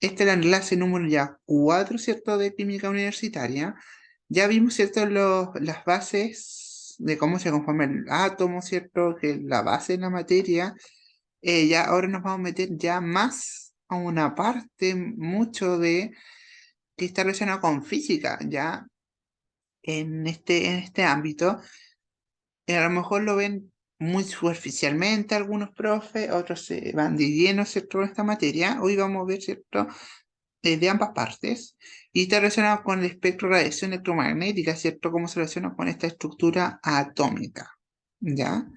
este es el enlace número ya 4, ¿cierto?, de química universitaria. Ya vimos, ¿cierto?, las bases de cómo se conforma el átomo, ¿cierto?, que es la base de la materia. Ya ahora nos vamos a meter ya más a una parte mucho de que está relacionado con física, ya en este ámbito. A lo mejor lo ven muy superficialmente algunos profes, otros se van de lleno, ¿cierto?, en esta materia. Hoy vamos a ver, ¿cierto?, de ambas partes, y está relacionado con el espectro de radiación electromagnética, ¿cierto?, cómo se relaciona con esta estructura atómica, ¿ya?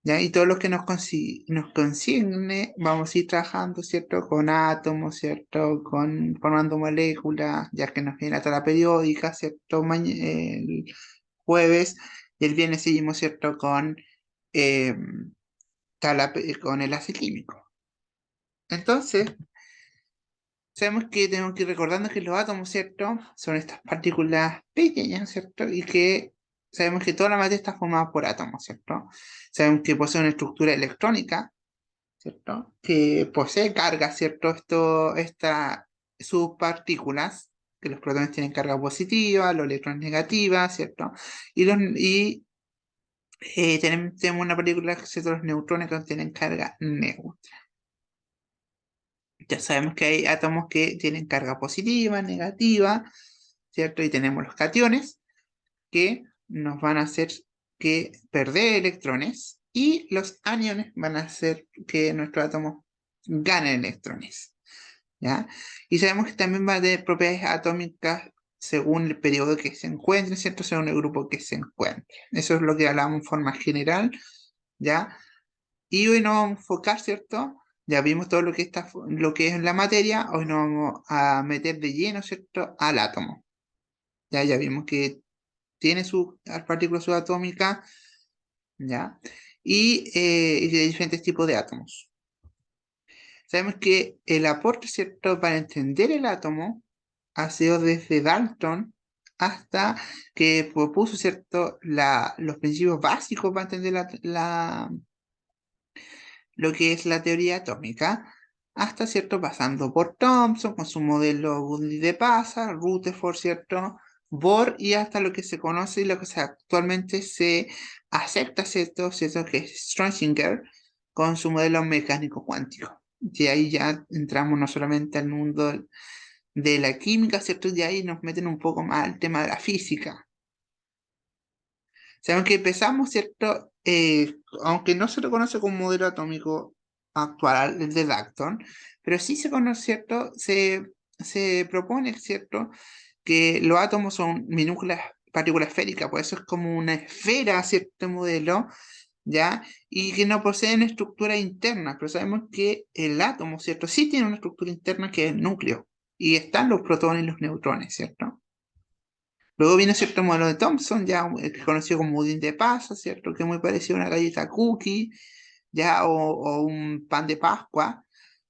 ¿Ya? Y todo lo que nos consigne, vamos a ir trabajando, ¿cierto?, con átomos, ¿cierto?, formando moléculas, ya que nos viene la tabla periódica, ¿cierto?, el jueves, y el viernes seguimos, ¿cierto?, con, eh, con el ácido químico. Entonces, sabemos que tenemos que ir recordando que los átomos, ¿cierto?, son estas partículas pequeñas, ¿cierto?, y que sabemos que toda la materia está formada por átomos, ¿cierto? Sabemos que posee una estructura electrónica, ¿cierto?, que posee carga, ¿cierto? Sus partículas, que los protones tienen carga positiva, los electrones negativa, ¿cierto? Tenemos una partícula, ¿cierto?, los neutrones que tienen carga neutra. Ya sabemos que hay átomos que tienen carga positiva, negativa, ¿cierto? Y tenemos los cationes que nos van a hacer que perder electrones, y los aniones van a hacer que nuestros átomos ganen electrones, ¿ya? Y sabemos que también va a tener propiedades atómicas según el periodo que se encuentre, ¿cierto? Según el grupo que se encuentre. Eso es lo que hablamos en forma general, ¿ya? Y hoy nos vamos a enfocar, ¿cierto? Ya vimos todo lo que es en la materia. Hoy nos vamos a meter de lleno, ¿cierto?, al átomo. Ya vimos que tiene sus partículas subatómicas, ¿ya? Y de diferentes tipos de átomos. Sabemos que el aporte, ¿cierto?, para entender el átomo ha sido desde Dalton hasta que propuso, ¿cierto?, los principios básicos para entender lo que es la teoría atómica, hasta, ¿cierto?, pasando por Thomson con su modelo Buddy de Pasa, Rutherford, ¿cierto?, Bohr, y hasta lo que se conoce y lo que actualmente se acepta, ¿cierto?, que es Schrödinger con su modelo mecánico cuántico. Y ahí ya entramos no solamente al mundo de la química, ¿cierto?, y ahí nos meten un poco más al tema de la física. Sabemos que empezamos, ¿cierto? Aunque no se lo conoce como modelo atómico actual, el de Dalton, pero sí se conoce, ¿cierto? Se propone, ¿cierto?, que los átomos son minúsculas partículas esféricas, por eso es como una esfera, ¿cierto?, modelo, ¿ya? Y que no poseen estructura interna, pero sabemos que el átomo, ¿cierto?, sí tiene una estructura interna que es el núcleo, y están los protones y los neutrones, ¿cierto? Luego viene cierto modelo de Thomson, ya conocido como budín de pasa, ¿cierto? Que es muy parecido a una galleta cookie, ya, o un pan de Pascua,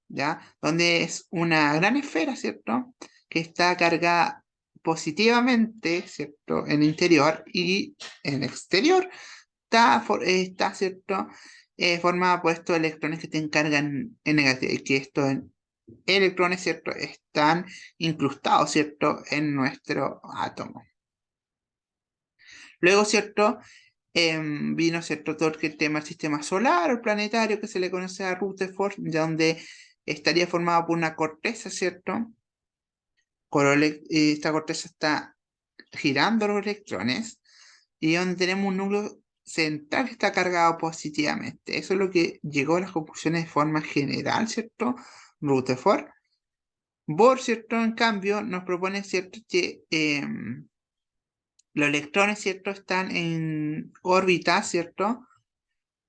ya, donde es una gran esfera, ¿cierto?, que está cargada positivamente, ¿cierto?, en el interior, y en el exterior está, ¿cierto?, formada por estos electrones que tienen carga en negativa, y que estos electrones, ¿cierto?, están incrustados, ¿cierto?, en nuestro átomo. Luego, ¿cierto?, vino, ¿cierto?, todo el tema del sistema solar o planetario, que se le conoce a Rutherford, donde estaría formado por una corteza, ¿cierto? Esta corteza está girando los electrones, y donde tenemos un núcleo central que está cargado positivamente. Eso es lo que llegó a las conclusiones de forma general, ¿cierto?, Rutherford. Bohr, ¿cierto?, en cambio, nos propone, ¿cierto?, que los electrones, ¿cierto?, están en órbita, ¿cierto?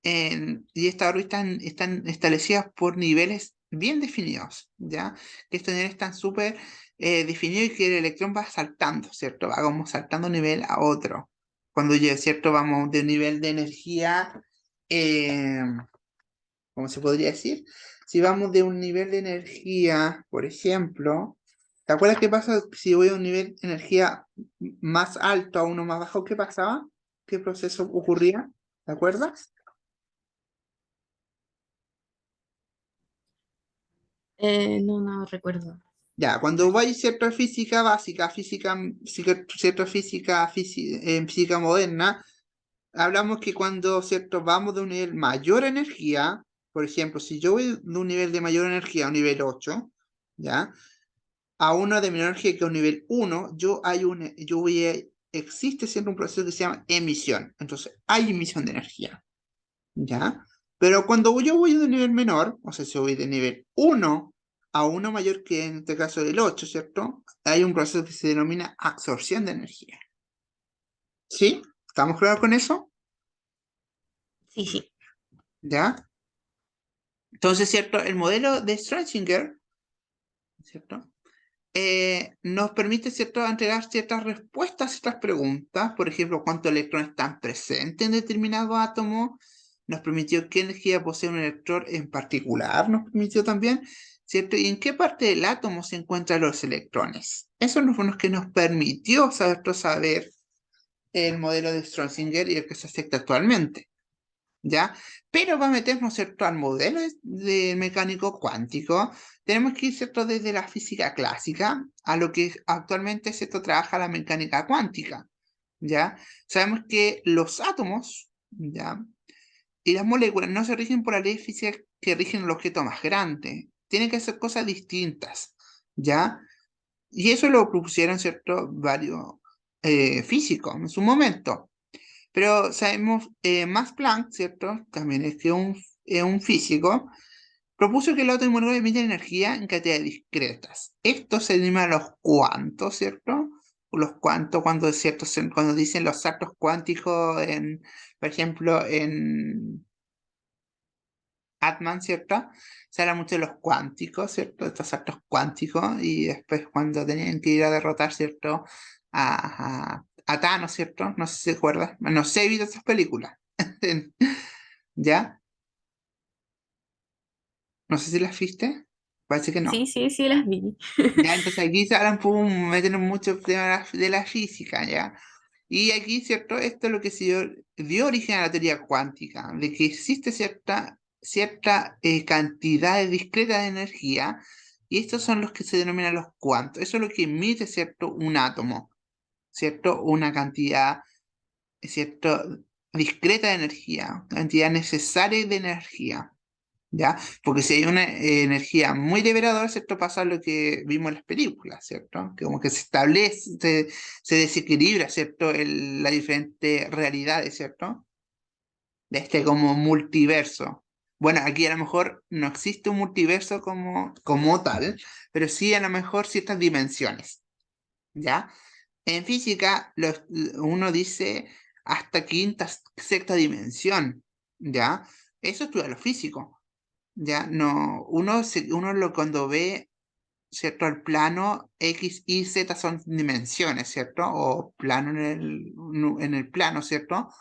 Y estas órbitas están establecidas por niveles bien definidos, ¿ya? Que estos niveles están súper definidos, y que el electrón va saltando, ¿cierto? Va como saltando de un nivel a otro. Cuando ya, ¿cierto?, vamos de un nivel de energía, eh, ¿cómo se podría decir? Si vamos de un nivel de energía, por ejemplo, ¿te acuerdas qué pasa si voy a un nivel de energía más alto a uno más bajo? ¿Qué pasaba? ¿Qué proceso ocurría? ¿Te acuerdas? No, no recuerdo. Ya, cuando vais cierta física básica, cierta física moderna, hablamos que cuando cierto vamos de un nivel mayor energía, por ejemplo, si yo voy de un nivel de mayor energía a un nivel 8, ¿ya? A uno de menor energía que un nivel 1, existe siempre un proceso que se llama emisión. Entonces, hay emisión de energía, ¿ya? Pero cuando yo voy de un nivel menor, o sea, si voy de nivel 1 a uno mayor que en este caso el 8, ¿cierto? Hay un proceso que se denomina absorción de energía. ¿Sí? ¿Estamos claros con eso? Sí, sí. ¿Ya? Entonces, ¿cierto? El modelo de Schrödinger, ¿cierto? Nos permite, ¿cierto?, entregar ciertas respuestas a ciertas preguntas. Por ejemplo, cuántos electrones están presentes en determinado átomo. Nos permitió qué energía posee un electrón en particular. Nos permitió también, ¿cierto? Y en qué parte del átomo se encuentran los electrones. Eso fue lo que nos permitió saber el modelo de Schrödinger y el que se acepta actualmente. ¿Ya? Pero para meternos, ¿cierto?, al modelo de mecánico cuántico, tenemos que ir, ¿cierto?, desde la física clásica a lo que actualmente, ¿cierto?, trabaja la mecánica cuántica, ¿ya? Sabemos que los átomos, ¿ya?, y las moléculas no se rigen por la ley física que rigen el objeto más grande, tienen que ser cosas distintas, ¿ya? Y eso lo propusieron, ¿cierto?, varios físicos en su momento. Pero sabemos, Max Planck, ¿cierto? También es un físico, propuso que el átomo y molécula emiten energía en cantidades discretas. Esto se denomina los cuantos, ¿cierto? Los cuantos, cuando, ¿cierto? Cuando dicen los saltos cuánticos, por ejemplo, en Atman, ¿cierto? Se habla mucho de los cuánticos, ¿cierto? Estos saltos cuánticos, y después cuando tenían que ir a derrotar, ¿cierto? A Thanos, ¿cierto? No sé si se acuerdan. No sé, he visto esas películas. ¿Ya? No sé si las viste. Parece que Sí, no. sí, sí, las vi. Ya, entonces aquí se hablan, meten mucho tema de la física, ¿ya? Y aquí, ¿cierto? Esto es lo que dio origen a la teoría cuántica, de que existe cierta cantidad discreta de energía, y estos son los que se denominan los cuantos. Eso es lo que emite, ¿cierto?, un átomo, ¿cierto? Una cantidad, ¿cierto?, discreta de energía, cantidad necesaria de energía. ¿Ya? Porque si hay una energía muy liberadora, ¿cierto? Pasa lo que vimos en las películas, ¿cierto? Que como que se establece, se desequilibra, ¿cierto? Las diferentes realidades, ¿cierto? De este como multiverso. Bueno, aquí a lo mejor no existe un multiverso como tal, pero sí a lo mejor ciertas dimensiones, ¿ya? En física, uno dice hasta quinta, sexta dimensión, ¿ya? Eso estudia lo físico. Ya, no, cuando ve, ¿cierto? El plano X, Y, Z son dimensiones, ¿cierto? O plano en el plano, ¿cierto?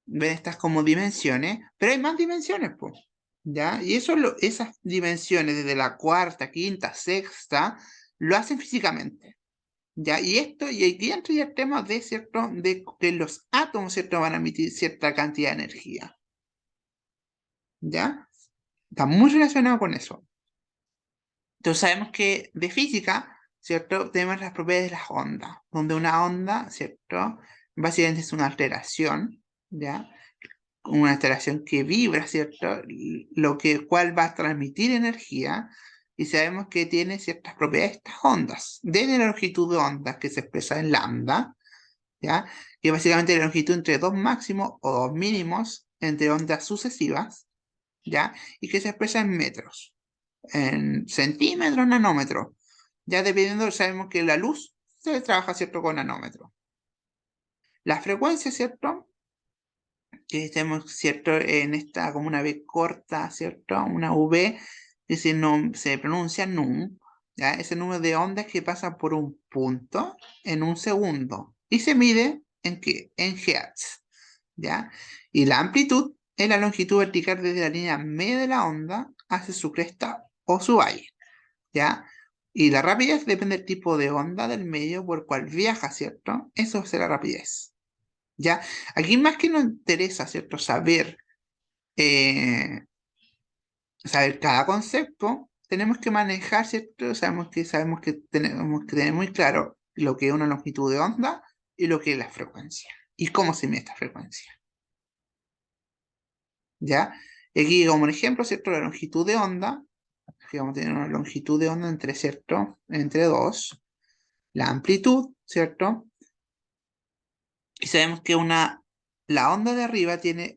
Ven estas como dimensiones, pero hay más dimensiones, pues, ¿ya? Y esas dimensiones desde la cuarta, quinta, sexta, lo hacen físicamente, ¿ya? Y aquí entra ya el tema de, ¿cierto? De que los átomos, ¿cierto? Van a emitir cierta cantidad de energía, ¿ya? Está muy relacionado con eso. Entonces sabemos que de física, ¿cierto? Tenemos las propiedades de las ondas, donde una onda, ¿cierto? Básicamente es una alteración, ¿ya? Una alteración que vibra, ¿cierto? Cual va a transmitir energía, y sabemos que tiene ciertas propiedades estas ondas, desde la longitud de ondas que se expresa en lambda, ¿ya? Que básicamente es la longitud entre dos máximos o dos mínimos entre ondas sucesivas, ¿ya? Y que se expresa en metros, en centímetros, nanómetros. Ya dependiendo, sabemos que la luz se trabaja, ¿cierto?, con nanómetros. La frecuencia, ¿cierto? Que estemos, ¿cierto?, en esta como una V corta, ¿cierto? Una V que se pronuncia num, ¿ya? Ese número de ondas que pasa por un punto en un segundo. Y se mide ¿en qué? En hertz, ¿ya? Y la amplitud es la longitud vertical desde la línea media de la onda hacia su cresta o su valle, ¿ya? Y la rapidez depende del tipo de onda del medio por el cual viaja, ¿cierto? Eso es la rapidez, ¿ya? Aquí más que nos interesa, ¿cierto? Eh, saber cada concepto, tenemos que manejar, ¿cierto? Sabemos que tenemos que tener muy claro lo que es una longitud de onda y lo que es la frecuencia. Y cómo se mide esta frecuencia. ¿Ya? Y aquí, como un ejemplo, ¿cierto? La longitud de onda. Aquí vamos a tener una longitud de onda entre, ¿cierto? Entre 2. La amplitud, ¿cierto? Y sabemos que la onda de arriba tiene,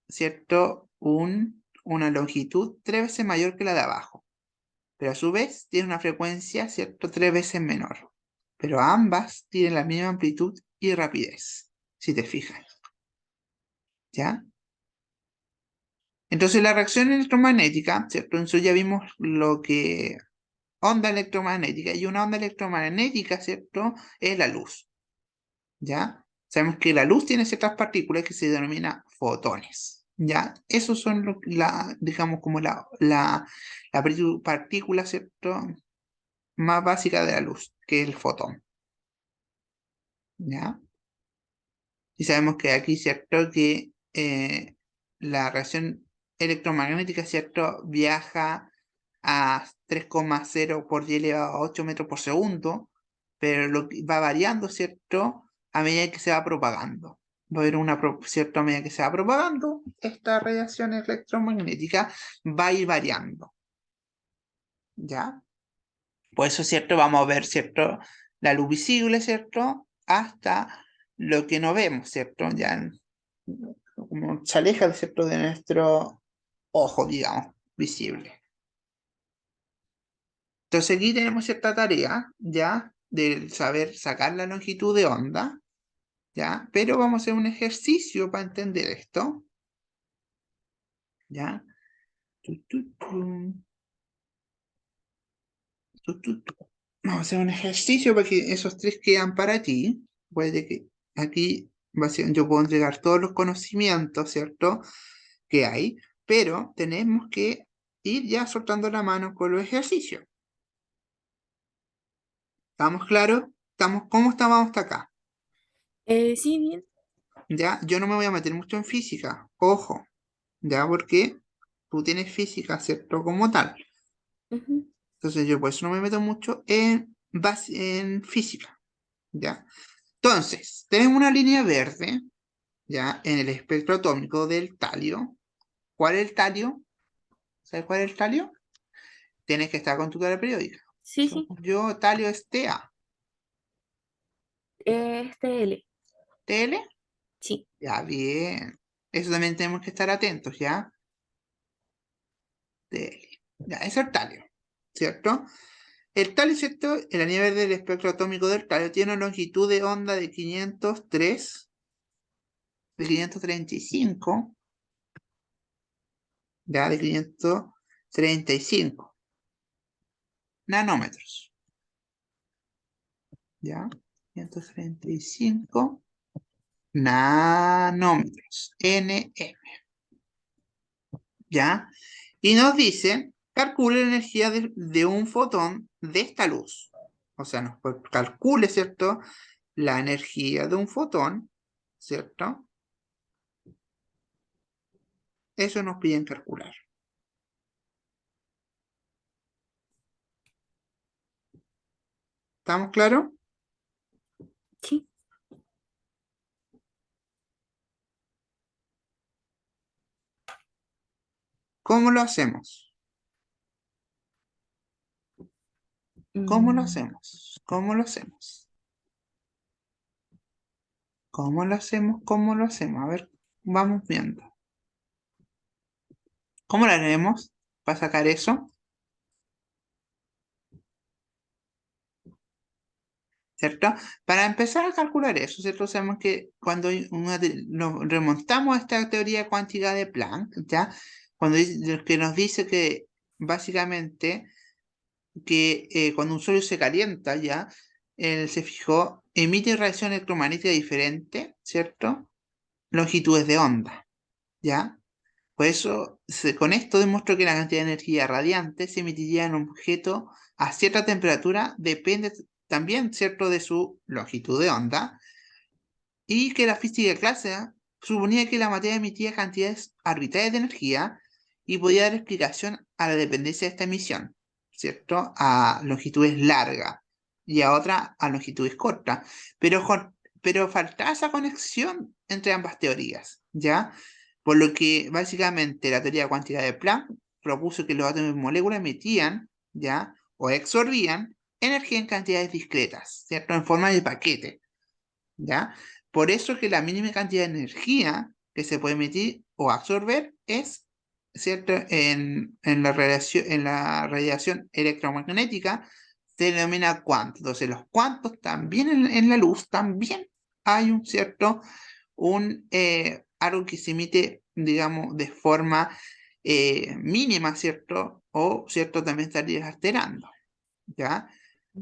¿cierto? Una longitud 3 veces mayor que la de abajo. Pero a su vez tiene una frecuencia, ¿cierto? 3 veces menor. Pero ambas tienen la misma amplitud y rapidez, si te fijas. ¿Ya? Entonces la reacción electromagnética, ¿cierto? Entonces ya vimos lo que onda electromagnética. Y una onda electromagnética, ¿cierto? Es la luz. ¿Ya? Sabemos que la luz tiene ciertas partículas que se denominan fotones. ¿Ya? Esos son, digamos, como la partícula, ¿cierto? Más básica de la luz, que es el fotón. ¿Ya? Y sabemos que aquí, ¿cierto? Que la radiación electromagnética, ¿cierto? Viaja a 3,0 por 10 elevado a 8 metros por segundo, pero lo que va variando, ¿cierto? A medida que se va propagando. Va a haber ¿cierto? A medida que se va propagando, esta radiación electromagnética va a ir variando. ¿Ya? Por eso, ¿cierto? Vamos a ver, ¿cierto? La luz visible, ¿cierto? Hasta lo que no vemos, ¿cierto? Ya como se aleja, ¿cierto? De nuestro ojo, digamos, visible. Entonces aquí tenemos cierta tarea, ¿ya? De saber sacar la longitud de onda, ¿ya? Pero vamos a hacer un ejercicio para entender esto, ¿ya? Tu, tu, tu, tu. Vamos a hacer un ejercicio para que esos tres quedan para ti. Puede que aquí yo puedo entregar todos los conocimientos, ¿cierto? Que hay, pero tenemos que ir ya soltando la mano con los ejercicios. ¿Estamos claros? ¿Cómo estamos hasta acá? Sí, bien. Ya, yo no me voy a meter mucho en física, ojo, ya, porque tú tienes física, ¿cierto? Como tal. Ujú. Entonces yo por eso no me meto mucho en física, ¿ya? Entonces, tenemos una línea verde, ¿ya? En el espectro atómico del talio. ¿Cuál es el talio? ¿Sabes cuál es el talio? Tienes que estar con tu tabla periódica. Sí, sí. Yo, talio es Ta. TL. ¿TL? Sí. Ya, bien. Eso también tenemos que estar atentos, ¿ya? TL. Ya, eso es el talio, ¿cierto? El talio, ¿cierto? El anillo verde del espectro atómico del talio tiene una longitud de onda de 535, ya, de 535 nanómetros, ya, 535 nanómetros, nm, ya, y nos dice, calcule la energía de un fotón de esta luz, o sea, calcule, ¿cierto? La energía de un fotón, ¿cierto? Eso nos piden calcular. ¿Estamos claros? Sí. ¿Cómo lo hacemos? ¿Cómo lo Mm, hacemos? ¿Cómo lo hacemos? ¿Cómo lo hacemos? ¿Cómo lo hacemos? A ver, vamos viendo. ¿Cómo lo haremos para sacar eso? ¿Cierto? Para empezar a calcular eso, ¿cierto? Sabemos que cuando nos remontamos a esta teoría cuántica de Planck, ¿ya? Que nos dice que básicamente que cuando un sólido se calienta, ¿ya? Él se fijó, emite radiación electromagnética diferente, ¿cierto? Longitudes de onda, ¿ya? Por eso, con esto demostró que la cantidad de energía radiante se emitiría en un objeto a cierta temperatura, depende también, ¿cierto?, de su longitud de onda, y que la física clásica suponía que la materia emitía cantidades arbitrarias de energía y podía dar explicación a la dependencia de esta emisión. ¿cierto? A longitudes largas y a otra a longitudes cortas. Pero faltaba esa conexión entre ambas teorías, ¿ya? Por lo que básicamente la teoría cuántica de Planck propuso que los átomos y moléculas emitían, ¿ya? O absorbían energía en cantidades discretas, ¿cierto? En forma de paquete, ¿ya? Por eso que la mínima cantidad de energía que se puede emitir o absorber es, ¿cierto? En la radiación electromagnética se denomina cuanto. Entonces los cuantos también en la luz también hay un cierto, algo que se emite, digamos, de forma mínima, ¿cierto? O, ¿cierto? También estaría alterando, ¿ya?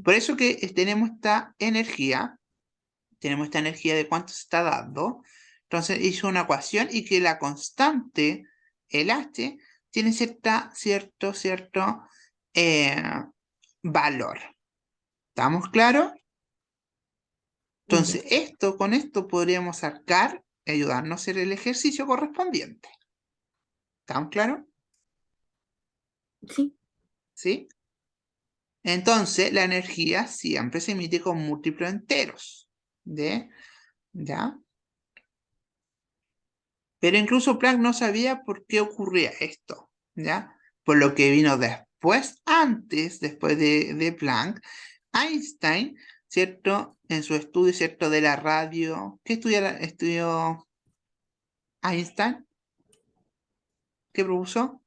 Por eso que tenemos esta energía de cuánto se está dando. Entonces hizo una ecuación y que la constante, el H, tiene cierto eh, valor. ¿Estamos claros? Ya. Entonces, con esto podríamos sacar, ayudarnos a hacer el ejercicio correspondiente. ¿Estamos claros? Sí. ¿Sí? Entonces, la energía siempre se emite con múltiplos enteros. ¿Ya? Pero incluso Planck no sabía por qué ocurría esto, ¿ya? Por lo que vino después de Planck, Einstein, ¿cierto? En su estudio, ¿cierto? De la radio. ¿Qué estudió Einstein? ¿Qué propuso?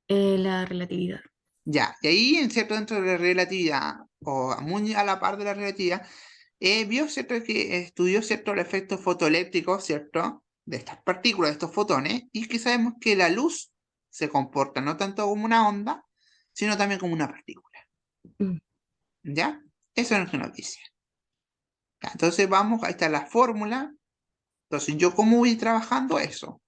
La relatividad. Ya, y ahí, dentro de la relatividad, o muy a la par de la relatividad, vio, ¿cierto? Que estudió, ¿cierto? El efecto fotoeléctrico, ¿cierto? De estas partículas, de estos fotones, y que sabemos que la luz se comporta no tanto como una onda, sino también como una partícula, Mm, ¿ya? Eso es lo que nos dice. Ya, entonces vamos, ahí está la fórmula. Entonces, ¿yo cómo voy trabajando eso?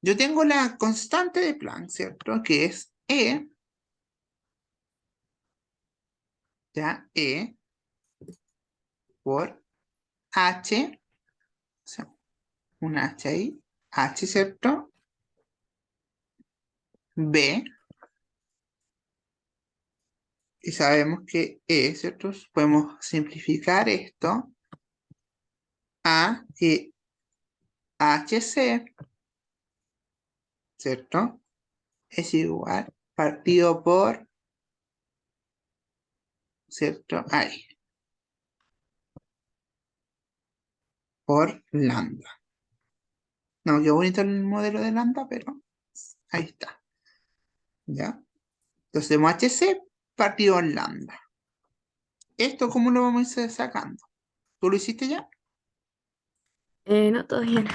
Yo tengo la constante de Planck, ¿cierto? Que es E, ¿ya? E por H, o sea, un H ahí, H, ¿cierto? B, y sabemos que E, ¿cierto? Podemos simplificar esto a que HC, ¿cierto? Es igual partido por, ¿cierto? Ahí, por lambda. No, qué bonito el modelo de lambda, pero ahí está, ¿ya? Entonces tenemos HC partido por lambda. ¿Esto cómo lo vamos a ir sacando? ¿Tú lo hiciste ya? no, todavía no.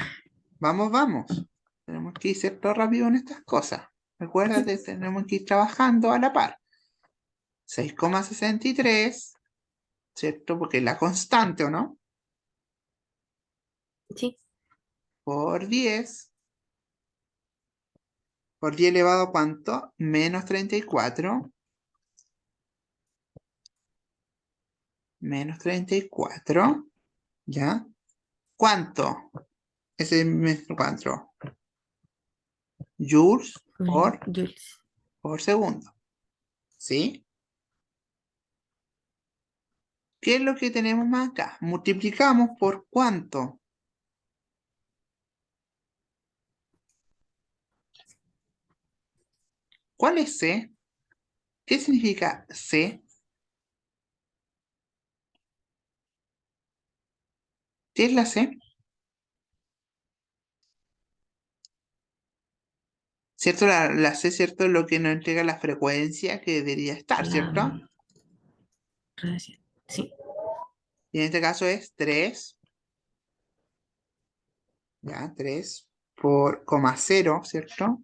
Vamos. Tenemos que ir cierto rápido en estas cosas. Recuérdate, tenemos que ir trabajando a la par. 6,63, ¿cierto? Porque es la constante, ¿o no? Sí. Por 10. Por 10 elevado a ¿cuánto? Menos 34. Menos 34. ¿Ya? ¿Cuánto? Ese es menos 4. Joules Jules. por segundo. ¿Sí? ¿Qué es lo que tenemos más acá? Multiplicamos por ¿cuánto? ¿Cuál es C? ¿Qué significa C? ¿Qué es la C? ¿Cierto? La C, ¿cierto? Es lo que nos entrega la frecuencia que debería estar, La ¿cierto? radiación. Sí. Y en este caso es 3, ya, 3 por coma 0, ¿cierto?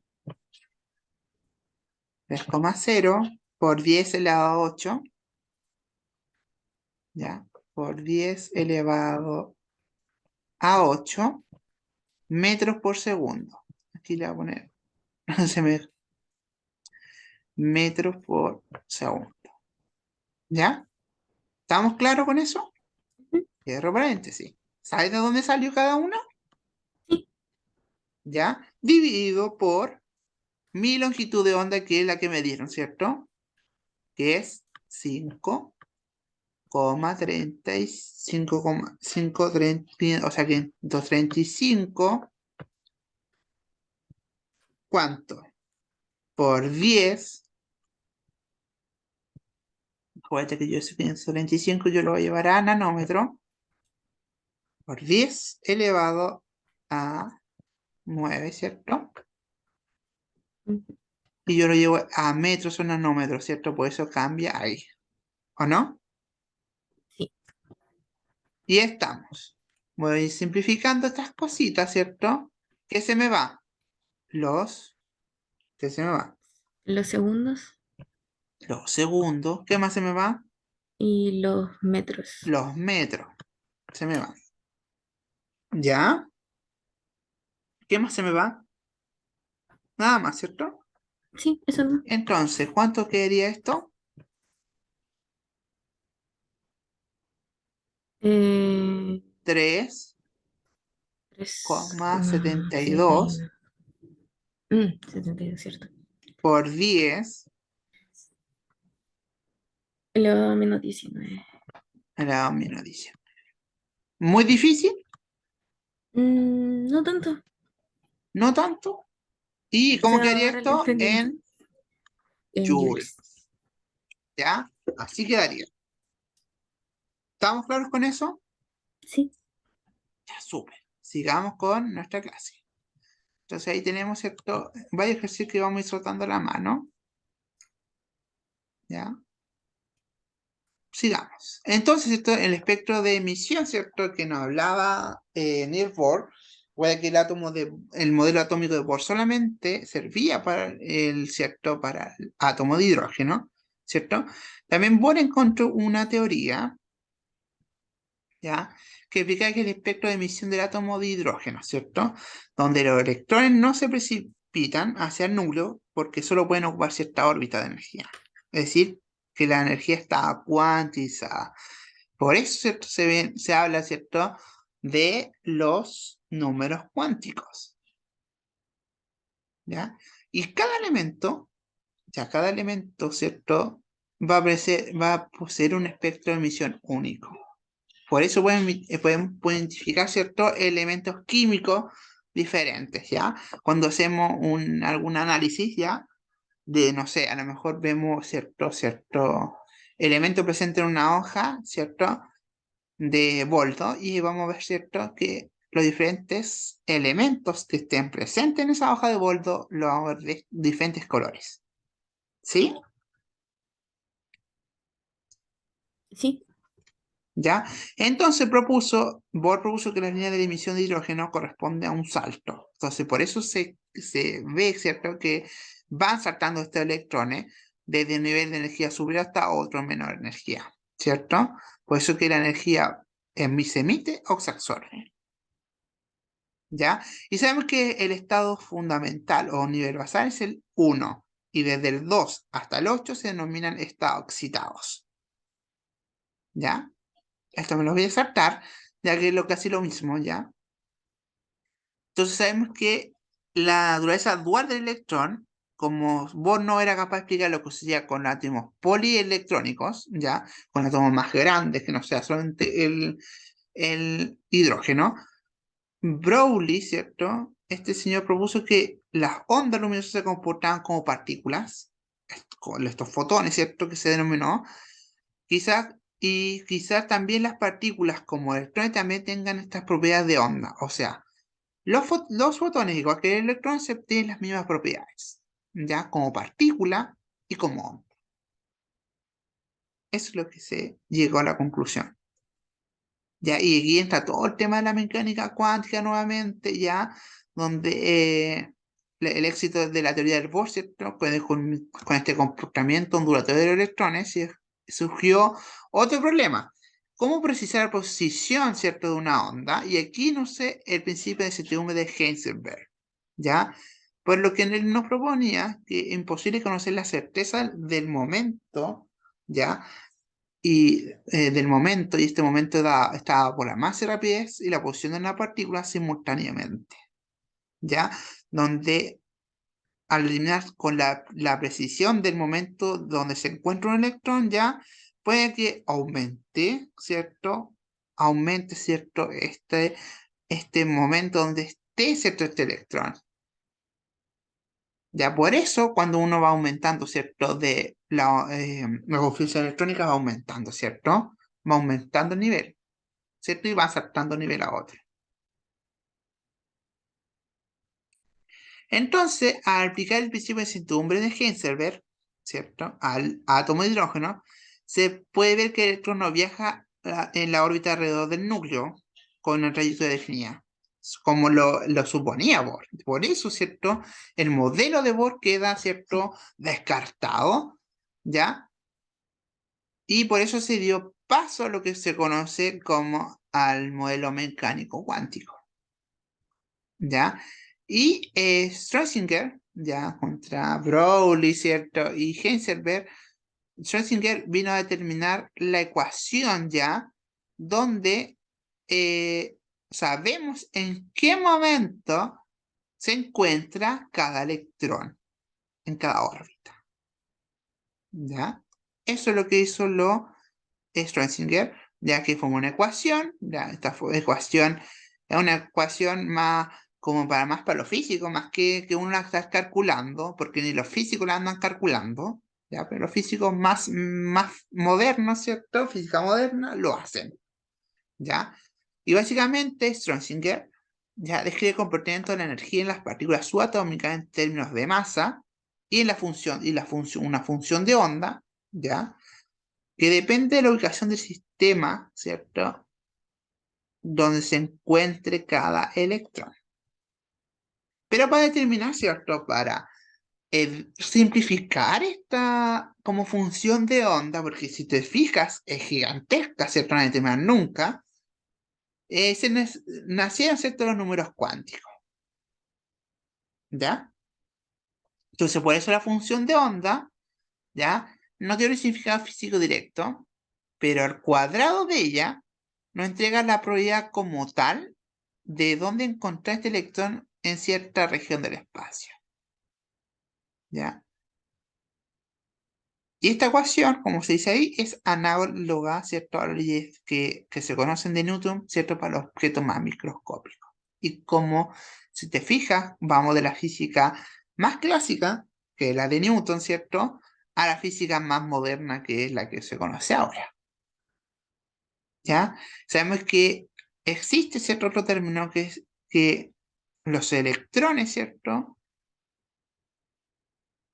3,0 por 10 elevado a 8, ya, por 10 elevado a 8 metros por segundo. Aquí le voy a poner, no se me, metros por segundo, ¿ya? ¿Estamos claros con eso? Ujú. Cierro paréntesis. ¿Sabes de dónde salió cada uno? Sí. ¿Ya? Dividido por mi longitud de onda, que es la que me dieron, ¿cierto? Que es 5,35, o sea que 235, ¿cuánto? Por 10, acuérdate que yo soy 535, yo lo voy a llevar a nanómetro, por 10 elevado a 9, ¿cierto? Ujú. Y yo lo llevo a metros o nanómetros, ¿cierto? Por eso cambia ahí, ¿o no? Sí. Y estamos. Voy a ir simplificando estas cositas, ¿cierto? ¿Qué se me va? ¿Qué se me va? Los segundos Los segundos. ¿Qué más se me va? y los metros. Los metros. Se me van. ¿Ya? ¿Qué más se me va? Nada más, ¿cierto? Sí, eso no. Entonces, ¿cuánto quedaría esto? Eh, 3,72 3,71. 72, ¿cierto? por 10 Elevado a menos 19. elevado a menos 10. ¿Muy difícil? No tanto. No tanto. ¿Y O cómo sea, quedaría ahora el esto? emprendimiento En en Joule. joules. ¿Ya? Así quedaría. ¿Estamos claros con eso? Sí, Ya, súper. Sigamos con nuestra clase. Entonces ahí tenemos, ¿cierto? Varios ejercicios que vamos a ir soltando la mano. ¿Ya? Sigamos. Entonces, esto, el espectro de emisión, ¿cierto? Que nos hablaba Niels Bohr, fue que el modelo atómico de Bohr solamente servía para ¿cierto? Para el átomo de hidrógeno, ¿cierto? También Bohr encontró una teoría, ¿ya? Que explica que el espectro de emisión del átomo de hidrógeno, ¿cierto? Donde los electrones no se precipitan hacia el núcleo porque solo pueden ocupar cierta órbita de energía. Es decir, que la energía está cuantizada. Por eso, ¿cierto? Se habla, ¿cierto? De los números cuánticos, ¿ya? Y cada elemento, cada elemento, ¿cierto? Va a poseer un espectro de emisión único. Por eso pueden identificar ciertos elementos químicos diferentes, ¿ya? Cuando hacemos algún análisis, ¿ya? De, no sé, a lo mejor vemos cierto elemento presente en una hoja, ¿cierto? De boldo y vamos a ver, ¿cierto? Que los diferentes elementos que estén presentes en esa hoja de boldo los vamos a ver de diferentes colores, ¿sí? sí, ¿Ya? Entonces Bohr propuso que la línea de emisión de hidrógeno corresponde a un salto. Entonces, por eso se ve, ¿cierto?, que van saltando estos electrones desde un nivel de energía superior hasta otro menor energía, ¿cierto? Por eso que la energía se emite o se absorbe, ¿ya? Y sabemos que el estado fundamental o nivel basal es el 1, y desde el 2 hasta el 8 se denominan estados excitados, ¿ya? Esto me lo voy a saltar, ya que es casi lo mismo, ¿ya? Entonces sabemos que la dureza dual del electrón, como Bohr no era capaz de explicar lo que sucedía con átomos polielectrónicos, ¿ya? Con átomos más grandes, que no sea solamente el hidrógeno, Browley, ¿cierto? Este señor propuso que las ondas luminosas se comportaban como partículas, con estos fotones, ¿cierto? Que se denominó. Quizás también las partículas como electrones también tengan estas propiedades de onda. O sea, los fotones, igual que el electrón, se tienen las mismas propiedades, ¿ya? Como partícula y como onda. Eso es lo que se llegó a la conclusión. ¿Ya? Y aquí entra todo el tema de la mecánica cuántica nuevamente, ¿ya? Donde el éxito de la teoría del Bohr, ¿cierto? Con este comportamiento ondulatorio de los electrones, surgió otro problema. ¿Cómo precisar la posición, ¿cierto?, de una onda? Y aquí, no sé, el principio de incertidumbre de Heisenberg, ¿ya? Por lo que él nos proponía que es imposible conocer la certeza del momento, ¿ya? Y del momento, y este momento estaba por la masa y rapidez y la posición de una partícula simultáneamente, ¿ya? Donde al eliminar con la precisión del momento donde se encuentra un electrón, ya puede que aumente, ¿cierto? Aumente, ¿cierto? Este momento donde esté, ¿cierto? Este electrón. Ya por eso, cuando uno va aumentando, ¿cierto? La confusión electrónica va aumentando, ¿cierto? Va aumentando el nivel, ¿cierto? Y va saltando de nivel a otro. Entonces, al aplicar el principio de incertidumbre de Heisenberg, ¿cierto? Al átomo de hidrógeno, se puede ver que el electrón no viaja en la órbita alrededor del núcleo con una trayectoria definida, como lo suponía Bohr. Por eso, ¿cierto? El modelo de Bohr queda, ¿cierto? Descartado, ¿ya? Y por eso se dio paso a lo que se conoce como al modelo mecánico cuántico, ¿ya? Y Schrödinger, ya contra Browley, ¿cierto? Y Heisenberg, Schrödinger vino a determinar la ecuación ya, donde sabemos en qué momento se encuentra cada electrón en cada órbita, ¿ya? Eso es lo que hizo Schrödinger, ya que formó una ecuación, ya esta ecuación es una ecuación más como más para los físicos, más que uno la está calculando, porque ni los físicos la andan calculando, ya, pero los físicos más modernos, ¿cierto? Física moderna, lo hacen, ¿ya? Y básicamente Schrödinger ya describe el comportamiento de la energía en las partículas subatómicas en términos de masa y en una función de onda, ¿ya? Que depende de la ubicación del sistema, ¿cierto? Donde se encuentre cada electrón. Pero para determinar, ¿cierto? Para simplificar esta como función de onda, porque si te fijas, es gigantesca, ¿cierto? No hay que determinar nunca. Nacieron, ¿cierto? Los números cuánticos, ¿ya? Entonces, por eso la función de onda, ¿ya? No tiene un significado físico directo, pero al cuadrado de ella nos entrega la probabilidad como tal de dónde encontrar este electrón en cierta región del espacio, ¿ya? Y esta ecuación, como se dice ahí, es análoga, ¿cierto? A las leyes que se conocen de Newton, ¿cierto? Para los objetos más microscópicos. Y como, si te fijas, vamos de la física más clásica, que es la de Newton, ¿cierto? A la física más moderna, que es la que se conoce ahora, ¿ya? Sabemos que existe, ¿cierto? Otro término que es que los electrones, ¿cierto?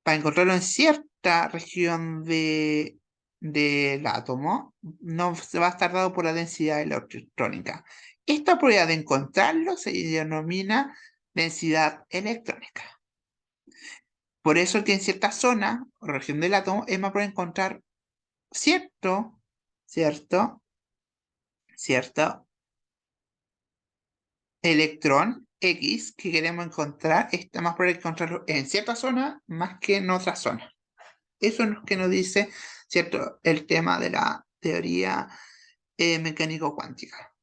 Para encontrarlo en cierta región del átomo, no se va a estar dado por la densidad electrónica. Esta probabilidad de encontrarlo se denomina densidad electrónica. Por eso que en cierta zona o región del átomo es más probable encontrar cierto, cierto, cierto electrón X que queremos encontrar, está más probable encontrarlo en cierta zona más que en otra zona. Eso es lo que nos dice, ¿cierto? El tema de la teoría mecánico-cuántica,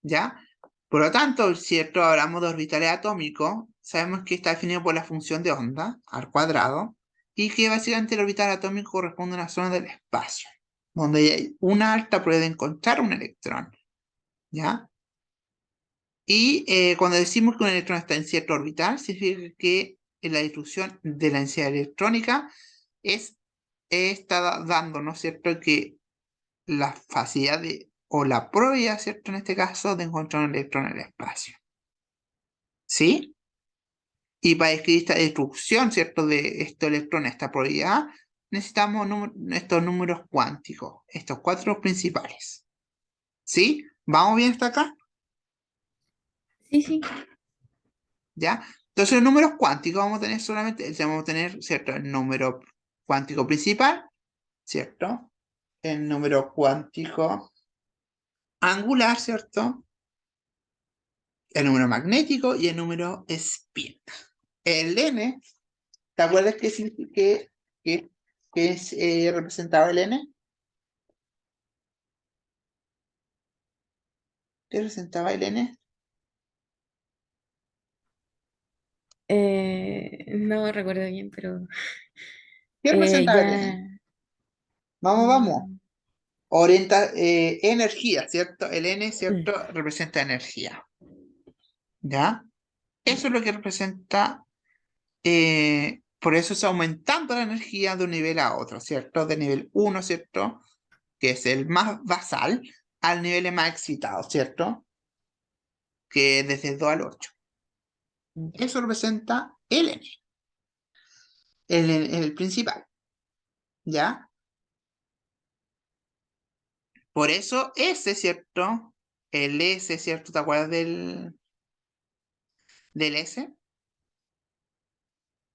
¿ya? Por lo tanto, ¿cierto? Hablamos de orbitales atómicos, sabemos que está definido por la función de onda al cuadrado y que básicamente el orbital atómico corresponde a una zona del espacio, donde hay una alta probabilidad de encontrar un electrón, ¿ya? Y cuando decimos que un electrón está en cierto orbital, significa que la distribución de la densidad electrónica está dando, ¿no es cierto?, que la facilidad o la probabilidad, ¿cierto?, en este caso, de encontrar un electrón en el espacio. ¿Sí? Y para escribir esta distribución, ¿cierto?, de estos electrones, esta probabilidad, necesitamos estos números cuánticos, estos cuatro principales. ¿Sí? ¿Vamos bien hasta acá? Sí, sí. ¿Ya? Entonces, los números cuánticos vamos a tener solamente, vamos a tener, ¿cierto?, el número cuántico principal, ¿cierto? El número cuántico angular, ¿cierto? El número magnético y el número spin. El n, ¿te acuerdas que es representaba el n? ¿Qué representaba el n? No recuerdo bien, pero ¿Qué representa el N? ya. Vamos, vamos. mm, Orienta energía, ¿cierto? El N, mm, ¿cierto? Representa energía. ¿Ya? Eso es lo que representa. Por eso es aumentando la energía de un nivel a otro, ¿cierto? De nivel 1, ¿cierto? Que es el más basal, al nivel más excitado, ¿cierto? Que es desde el 2 al 8. ya, Eso representa el N, el principal, ¿ya? Por eso S, ¿cierto? El S, ¿cierto? ¿Te acuerdas del S?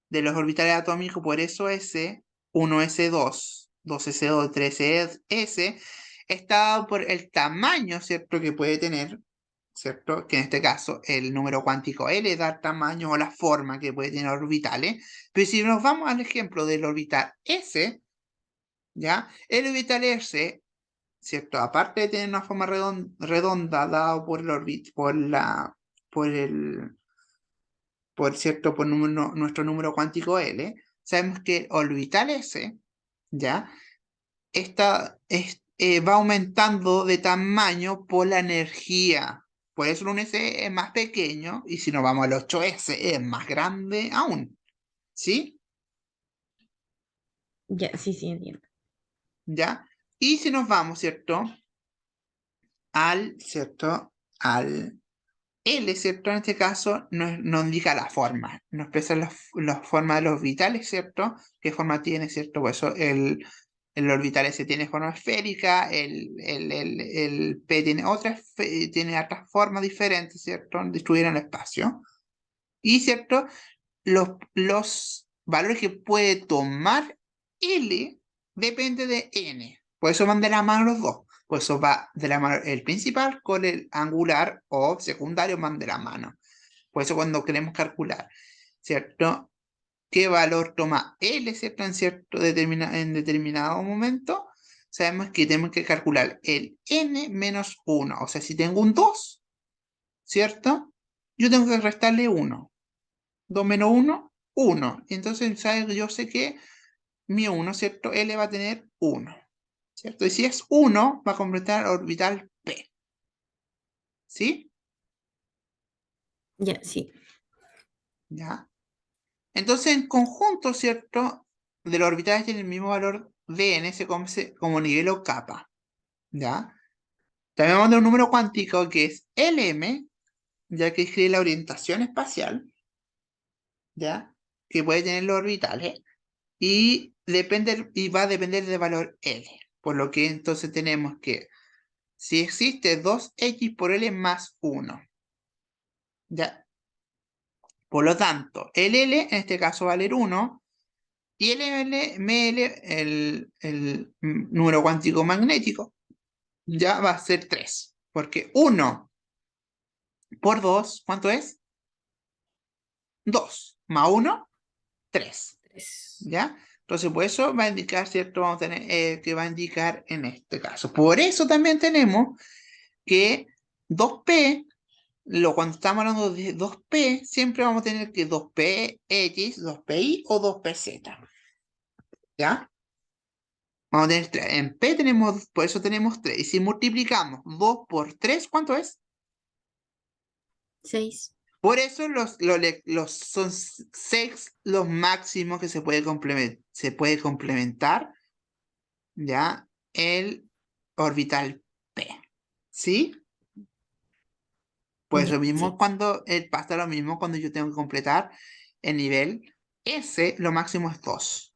De los orbitales atómicos, por eso S, 1S2, 2S2, 3S, está dado por el tamaño, ¿cierto? Que puede tener, ¿cierto? Que en este caso el número cuántico L da el tamaño o la forma que puede tener orbitales. Pero si nos vamos al ejemplo del orbital S, ¿ya? El orbital S, ¿cierto? Aparte de tener una forma redonda dado por el por el, cierto, por nuestro número cuántico L, sabemos que el orbital S, ¿ya? Va aumentando de tamaño por la energía. Por eso el 1S es más pequeño y si nos vamos al 8S es más grande aún. ¿Sí? ya, sí, sí, entiendo. ¿Ya? Y si nos vamos, ¿cierto? ¿Cierto? Al L, ¿cierto? En este caso nos indica la forma, nos expresa la forma de los orbitales, ¿cierto? ¿Qué forma tiene, ¿cierto? Por eso el orbital S tiene forma esférica, el P tiene otras formas diferentes, ¿cierto? Distribuidas en el espacio. Y, ¿cierto? Los valores que puede tomar L depende de N. Por eso van de la mano los dos. Por eso va de la mano el principal con el angular o secundario van de la mano. Por eso cuando queremos calcular, ¿cierto? ¿Qué valor toma L, ¿cierto? En determinado momento, sabemos que tenemos que calcular el N menos 1. O sea, si tengo un 2, ¿cierto? Yo tengo que restarle 1. 2 menos 1, 1. Entonces, ¿sabes? Yo sé que mi 1, ¿cierto? L va a tener 1, ¿cierto? Y si es 1, va a completar orbital P, ¿sí? Ya, sí. ¿Ya? Entonces, en conjunto, ¿cierto? De los orbitales tienen el mismo valor de n, se conoce como nivel o capa, ¿ya? También vamos a tener un número cuántico que es Lm, ya que escribe la orientación espacial, ¿ya? Que puede tener los orbitales, y va a depender del valor L. Por lo que entonces tenemos que, si existe 2x por L más 1, ¿ya? Por lo tanto, el L en este caso va a valer 1, y el ML, el número cuántico magnético, ya va a ser 3. Porque 1 por 2, ¿cuánto es? 2. Más 1, 3. 3. ¿Ya? Entonces, por eso va a indicar, ¿cierto? Vamos a tener que va a indicar en este caso. Por eso también tenemos que 2P, cuando estamos hablando de 2P, siempre vamos a tener que 2PX, 2PY o 2PZ. ¿Ya? Vamos a tener 3. En P tenemos, por eso tenemos 3. Y si multiplicamos 2 por 3, ¿cuánto es? 6. Por eso son 6 los máximos que se puede complementar, ¿ya? El orbital P. ¿Sí? Pues Ya, lo mismo sí. cuando pasa lo mismo cuando yo tengo que completar el nivel S, lo máximo es 2.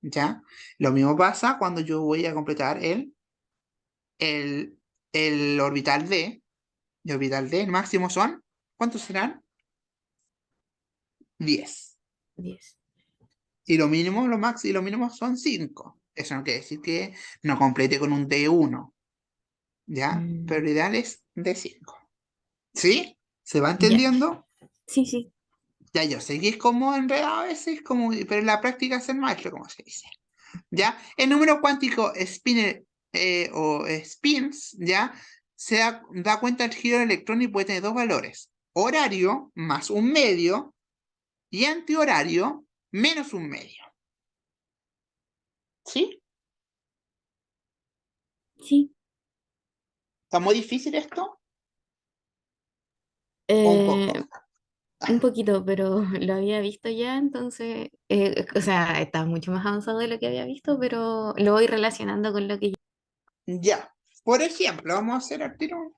¿Ya? Lo mismo pasa cuando yo voy a completar el, el orbital D. El orbital D, el máximo son, ¿cuántos serán? 10. 10. Y lo mínimo, y lo mínimo son 5. Eso no quiere decir que no complete con un D1. ¿Ya? Pero el ideal es D5. ¿Sí? ¿Se va Ya. entendiendo? Sí, sí. Ya yo sé que es como enredado a veces, pero en la práctica es el maestro, como se dice. ¿Ya? El número cuántico spinner o spins, ¿ya? Da cuenta del giro del electrón y puede tener dos valores, horario más un medio y antihorario menos un medio. ¿Sí? Sí. ¿Está muy difícil esto? ¿O un Eh, poco? un poquito, pero lo había visto ya, entonces, o sea, está mucho más avanzado de lo que había visto, pero lo voy relacionando con lo que Ya. Por ejemplo, vamos a hacer al tiro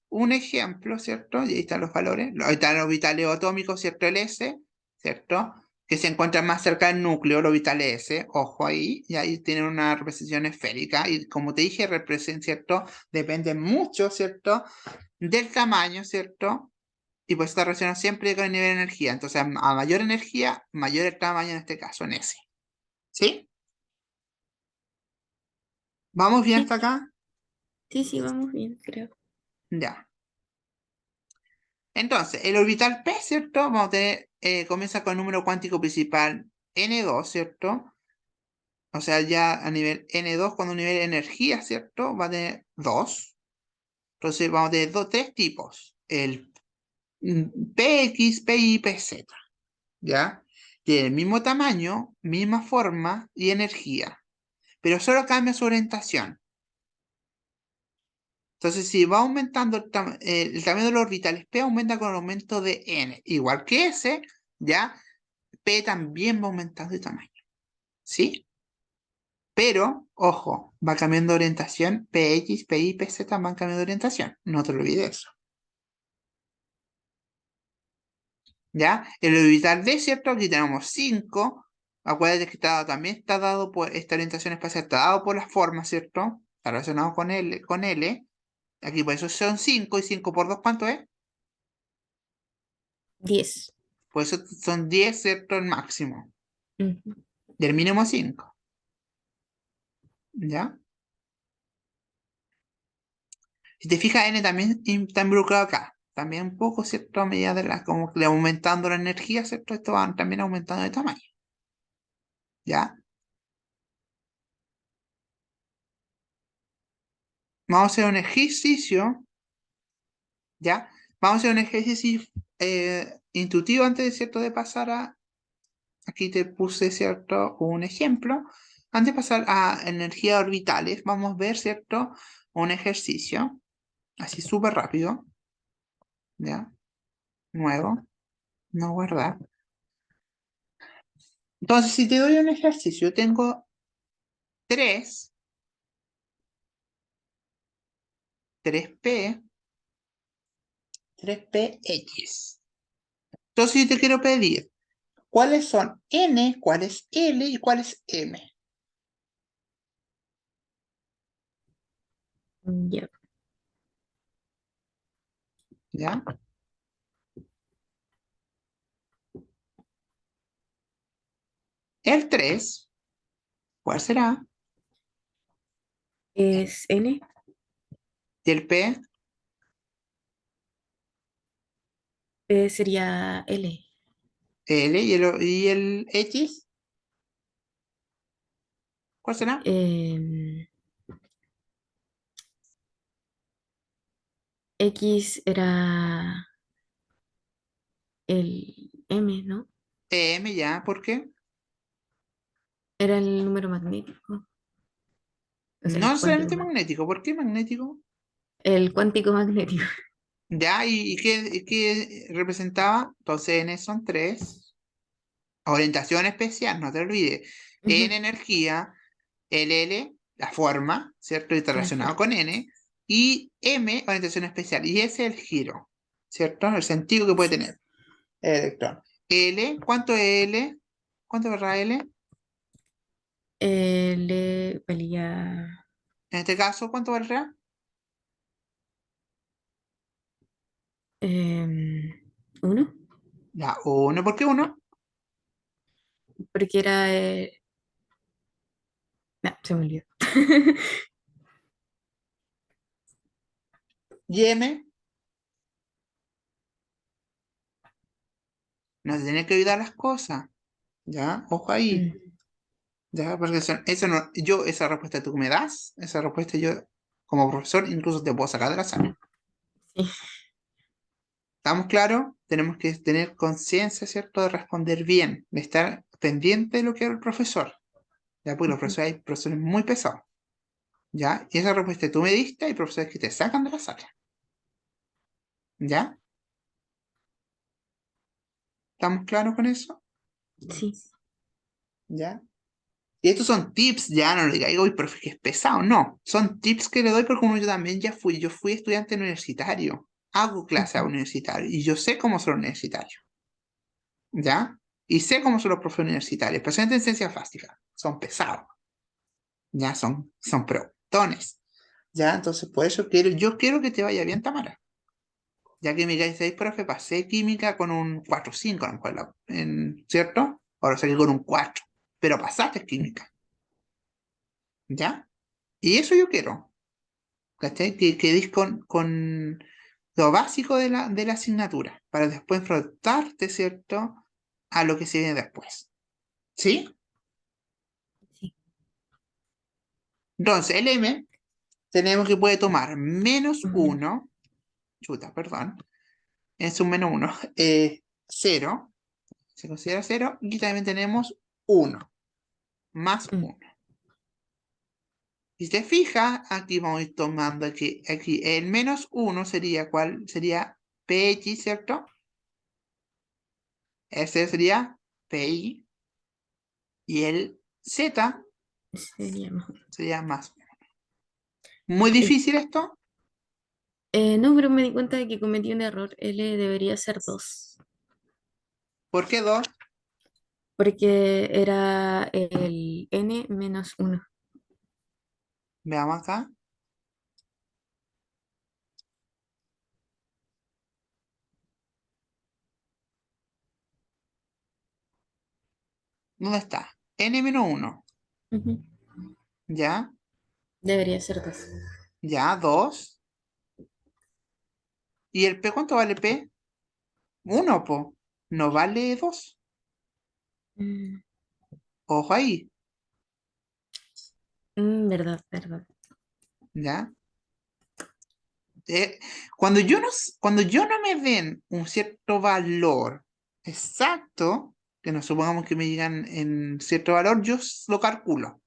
un ejemplo, ¿cierto? Y ahí están los valores. Ahí están los orbitales atómicos, ¿cierto? El S, ¿cierto? Que se encuentran más cerca del núcleo, el orbital S, ojo ahí, y ahí tienen una representación esférica, y como te dije, representa, ¿cierto? Depende mucho, ¿cierto? Del tamaño, ¿cierto? Y pues está relacionado siempre con el nivel de energía. Entonces, a mayor energía, mayor el tamaño en este caso, en S. ¿Sí? ¿Vamos bien sí, hasta acá? sí, sí, vamos bien, creo. Ya. Entonces, el orbital P, ¿cierto? Vamos a tener, comienza con el número cuántico principal N2, ¿cierto? O sea, ya a nivel N2, cuando un nivel de energía, ¿cierto? Va a tener 2. Entonces, vamos a tener tres tipos. El PX, PY, PZ, ¿ya? Tiene el mismo tamaño, misma forma y energía, pero solo cambia su orientación. Entonces, si va aumentando el tamaño de los orbitales, P aumenta con el aumento de N, igual que S, ¿ya? P también va aumentando de tamaño, ¿sí? Pero, ojo, va cambiando de orientación, PX, PY, PZ van cambiando de orientación, no te olvides eso, ¿ya? El orbital D, ¿cierto? Aquí tenemos 5, acuérdate que también está dado por, esta orientación espacial está dado por las formas, ¿cierto? Está relacionado con L, aquí por eso son 5 y 5 por 2, ¿cuánto es? 10. Por eso son 10, ¿cierto? El máximo, Ujú. y el mínimo 5, ¿ya? Si te fijas, N también está involucrado acá. También un poco, ¿cierto? A medida de la, como que aumentando la energía, ¿cierto? Esto va también aumentando de tamaño. ¿Ya? Vamos a hacer un ejercicio. ¿Ya? Vamos a hacer un ejercicio intuitivo antes, ¿cierto? De pasar a. Aquí te puse, ¿cierto? Un ejemplo. Antes de pasar a energías orbitales, vamos a ver, ¿cierto? Un ejercicio. Así súper rápido. ¿Ya? Nuevo. No guardar. Entonces, si te doy un ejercicio, tengo 3 3P, 3PX. Entonces yo te quiero pedir, ¿cuáles son N, cuál es L y cuál es M? Ya. ¿Ya? El 3, ¿cuál será? Es N, Y el P, sería L. L y el X, ¿cuál será? Em, X era el M, ¿no? M ya, ¿por qué? Era el número magnético, o sea, No el cuántico, necesariamente magnético, ¿por qué magnético? el cuántico magnético. Ya, ¿y qué representaba? Entonces N son 3. Orientación especial, no te olvides. Ujú. N energía, L, la forma, ¿cierto? Y está La relacionado forma. con N. Y M, orientación especial. Y ese es el giro, ¿cierto? El sentido que puede Sí. tener el electrón. L, ¿cuánto es L? ¿Cuánto valdrá L? L valía En este caso, ¿cuánto valdrá? em, 1, Ya, 1. ¿Por qué 1? porque era... no, se me olvidó. Y M, no se tiene que olvidar las cosas. ¿Ya? Ojo ahí. Mm, ¿Ya? Porque eso no, yo, esa respuesta tú me das, esa respuesta yo, como profesor, incluso te puedo sacar de la sala. sí. ¿Estamos claros? Tenemos que tener conciencia, ¿cierto? De responder bien, de estar pendiente de lo que haga el profesor. ¿Ya? Porque los Ujú. profesores hay profesores muy pesados. ¿Ya? Y esa respuesta que tú me diste, hay profesores que te sacan de la sala. ¿Ya? ¿Estamos claros con eso? Sí. ¿Ya? Y estos son tips, ya no le digáis, uy, profe, que es pesado. No, son tips que le doy porque como yo también ya fui, yo fui estudiante universitario, hago clase a Ujú. universitario y yo sé cómo son los universitarios, ¿ya? Y sé cómo son los profes universitarios, especialmente en ciencias básicas, son pesados, ¿ya? Son preguntones, ¿ya? Entonces, por eso yo quiero que te vaya bien, Tamara, ya que me digáis, ¿sabéis, profe? Pasé química con un 4,5, a lo mejor, ¿cierto? Ahora saqué con un 4, pero pasaste química, ¿ya? Y eso yo quiero. ¿Cachai? Que des con lo básico de la asignatura, para después enfrentarte, ¿cierto? A lo que se viene después. ¿Sí? Sí. Entonces, el M tenemos que puede tomar menos Ujú. 1, chuta, perdón, es un menos 1, 0, se considera 0, y también tenemos 1, más Mm. 1. Si te fijas, aquí vamos a ir tomando aquí el menos 1 sería, ¿cuál? Sería PX, ¿cierto? Ese sería PI. Y el Z Sería mejor. sería más. ¿Muy difícil esto? No, pero me di cuenta de que cometí un error. L debería ser 2 ¿Por qué 2? porque era el n menos uno. Veamos acá. ¿Dónde está? N-1. Ujú. ¿Ya? Debería ser 2. ¿Ya? 2. ¿Y el P cuánto vale P? 1, po. No vale 2. Mm, Ojo ahí. verdad, verdad. ¿Ya? Eh, cuando yo no me den un cierto valor exacto, que nos supongamos que me digan en cierto valor, yo lo calculo.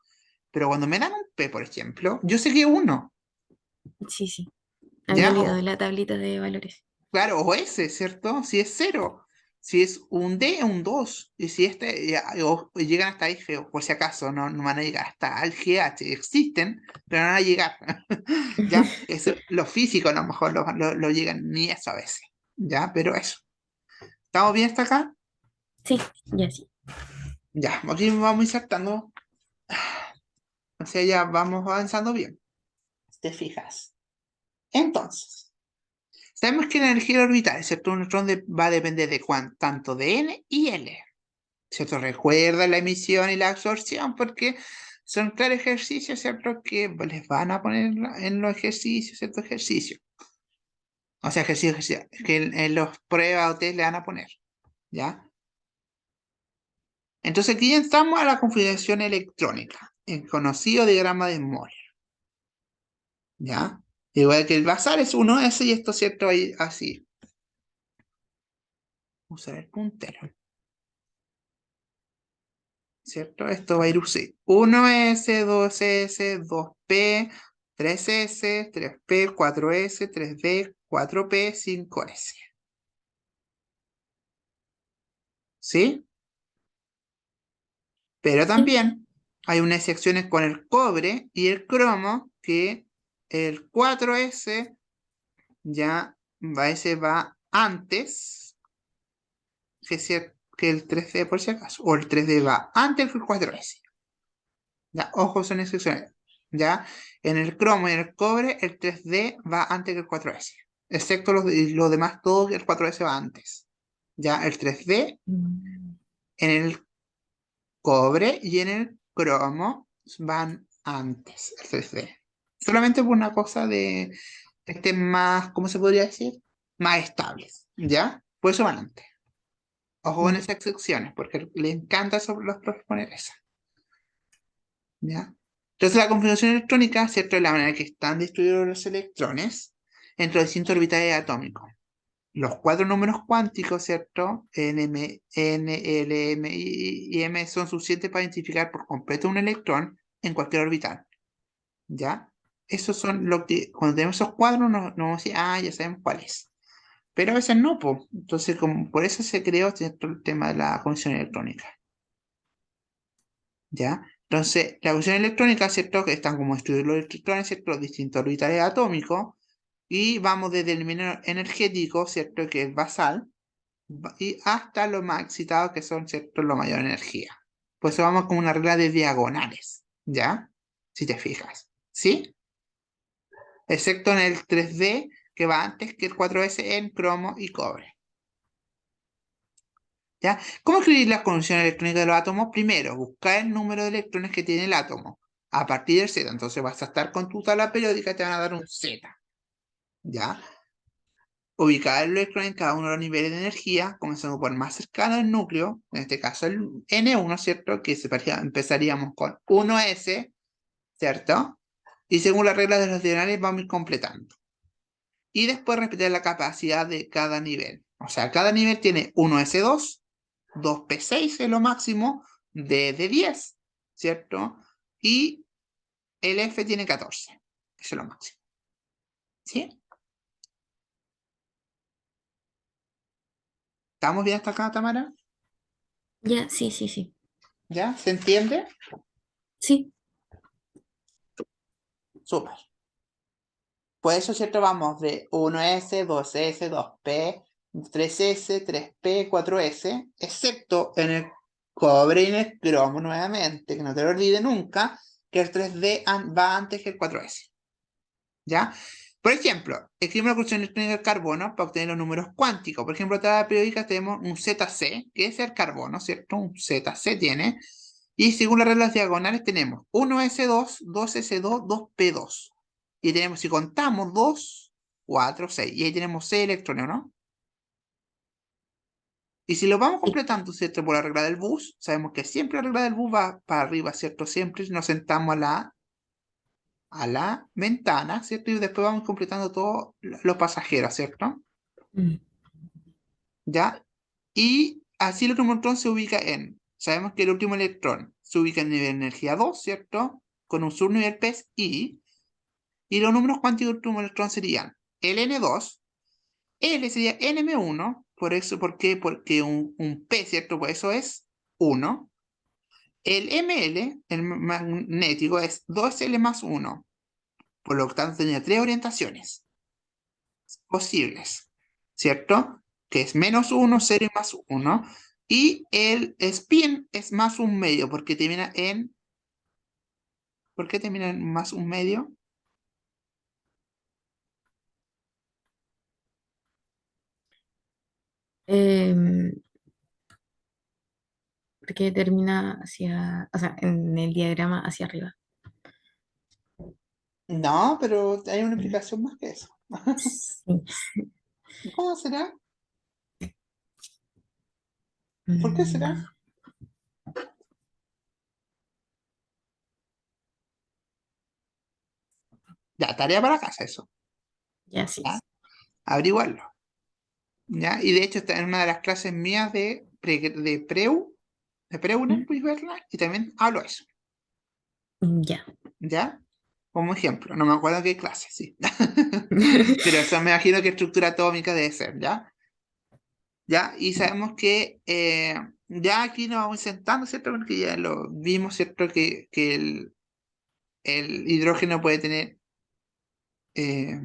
Pero cuando me dan un P, por ejemplo, yo sé que es 1. Sí, sí. Había ¿Ya? olvidado la tablita de valores. Claro, o S, ¿cierto? Si es 0. Si es un D, es un 2. Y si o llegan hasta F, o por si acaso, no van a llegar hasta el GH. Existen, pero no van a llegar. ¿Ya? Eso, los físicos a lo mejor lo llegan ni eso a veces. ¿Ya? Pero eso. ¿Estamos bien hasta acá? Sí, ya sí. Ya, aquí vamos insertando. O sea, ya vamos avanzando bien. ¿Te fijas? Entonces, sabemos que la energía orbital, ¿cierto? Un neutrón va a depender de tanto de N y L. ¿Cierto? Recuerda la emisión y la absorción porque son claros ejercicios, ¿cierto? Que les van a poner en los ejercicios, ¿cierto? Ejercicios. O sea, ejercicios que en los pruebas o test le van a poner, ¿ya? Entonces aquí ya estamos a la configuración electrónica, el conocido diagrama de Moll, ¿ya? Igual que el basal es 1S y esto, ¿cierto? Ahí, así. Usar el puntero. ¿Cierto? Esto va a ir así. 1S, 2S, 2P, 3S, 3P, 4S, 3D, 4P, 5S. ¿Sí? Pero Sí. también hay unas secciones con el cobre y el cromo que el 4S ese va antes que el 3D por si acaso. O el 3D va antes que el 4S. Ya, ojo, son excepciones. Ya, en el cromo y en el cobre, el 3D va antes que el 4S. Excepto los demás, todo el 4S va antes. Ya, el 3D Mm. en el cobre y en el cromo van antes, el 3D. Solamente por una cosa de que estén más, ¿cómo se podría decir? Más estables. ¿Ya? Por eso van antes. Ojo con Ya. esas excepciones, porque le encanta a los profes poner esas. ¿Ya? Entonces la configuración electrónica, ¿cierto? Es la manera que están distribuidos los electrones entre los distintos orbitales atómicos. los 4 números cuánticos, ¿cierto? N, L, M y M son suficientes para identificar por completo un electrón en cualquier orbital, ¿ya? Esos son lo que, cuando tenemos esos cuadros, nos vamos a decir, ah, ya sabemos cuál es. Pero a veces no, pues. Entonces, como, por eso se creó, ¿cierto?, el tema de la conexión electrónica, ¿ya? Entonces, la conexión electrónica, ¿cierto?, que están como estudios los electrones, ¿cierto?, los distintos orbitales atómicos, y vamos desde el menos energético, ¿cierto?, que es basal, y hasta los más excitados, que son, ¿cierto?, lo mayor energía. Pues vamos con una regla de diagonales, ¿ya? Si te fijas, ¿sí? Excepto en el 3D, que va antes que el 4S en cromo y cobre. ¿Ya? ¿Cómo escribir la conjunción electrónica de los átomos? Primero, buscar el número de electrones que tiene el átomo a partir del Z. Entonces vas a estar con tu tabla periódica y te van a dar un Z. ¿Ya? Ubicar el electrón en cada uno de los niveles de energía, comenzando por el más cercano al núcleo, en este caso el N1, ¿cierto? Que empezaríamos con 1S, ¿cierto? Y según las reglas de los diagonales vamos a ir completando. Y después repetir la capacidad de cada nivel. O sea, cada nivel tiene 1S2, 2P6 es lo máximo, D de 10, ¿cierto? Y el F tiene 14, eso es lo máximo. ¿Sí? ¿Estamos bien hasta acá, Tamara? Ya, sí, sí, sí. ¿Ya? ¿Se entiende? Sí. Súper. Por eso, ¿cierto? Vamos de 1S, 2S, 2P, 3S, 3P, 4S, excepto en el cobre y en el cromo nuevamente, que no te lo olvides nunca, que el 3D va antes que el 4S. ¿Ya? Por ejemplo, escribimos la cuestión electrónica del carbono para obtener los números cuánticos. Por ejemplo, en tabla periódica tenemos un ZC, que es el carbono, ¿cierto? Un ZC tiene. Y según las reglas diagonales tenemos 1S2, 2S2, 2P2. Y tenemos, si contamos, 2, 4, 6. Y ahí tenemos 6 electrones, ¿no? Y si lo vamos Sí. completando, ¿cierto? Por la regla del bus, sabemos que siempre la regla del bus va para arriba, ¿cierto? Siempre nos sentamos a la ventana, ¿cierto? Y después vamos completando todos los pasajeros, ¿cierto? Mm. ¿Ya? Y así el último electrón se ubica en, sabemos que el último electrón se ubica en nivel de energía 2, ¿cierto? Con un subnivel P y los números cuánticos del último electrón serían el N2, L sería NM1, por eso, ¿por qué? Porque un P, ¿cierto? Pues eso es 1. El ML, el magnético, es 2L más 1. Por lo tanto, tenía 3 orientaciones posibles, ¿cierto? Que es -1, 0 y +1. Y el spin es +1/2, porque termina en... ¿Por qué termina en +1/2? Em, Porque termina hacia, o sea, en el diagrama hacia arriba. No, pero hay una Mm. explicación más que eso. Sí. ¿Cómo será? ¿Por qué será? Mm, Ya, tarea para casa eso. ya, sí. ¿Ya? Averiguarlo. ¿Ya? Y de hecho está en una de las clases mías de Preuner, Mm. puedes verla, y también hablo eso. Ya. ¿Ya? Como ejemplo, no me acuerdo qué clase, sí. Pero eso me imagino que estructura atómica debe ser, ¿ya? ¿Ya? Y sabemos que ya aquí nos vamos sentando, ¿cierto? Porque ya lo vimos, ¿cierto? Que el hidrógeno puede tener eh,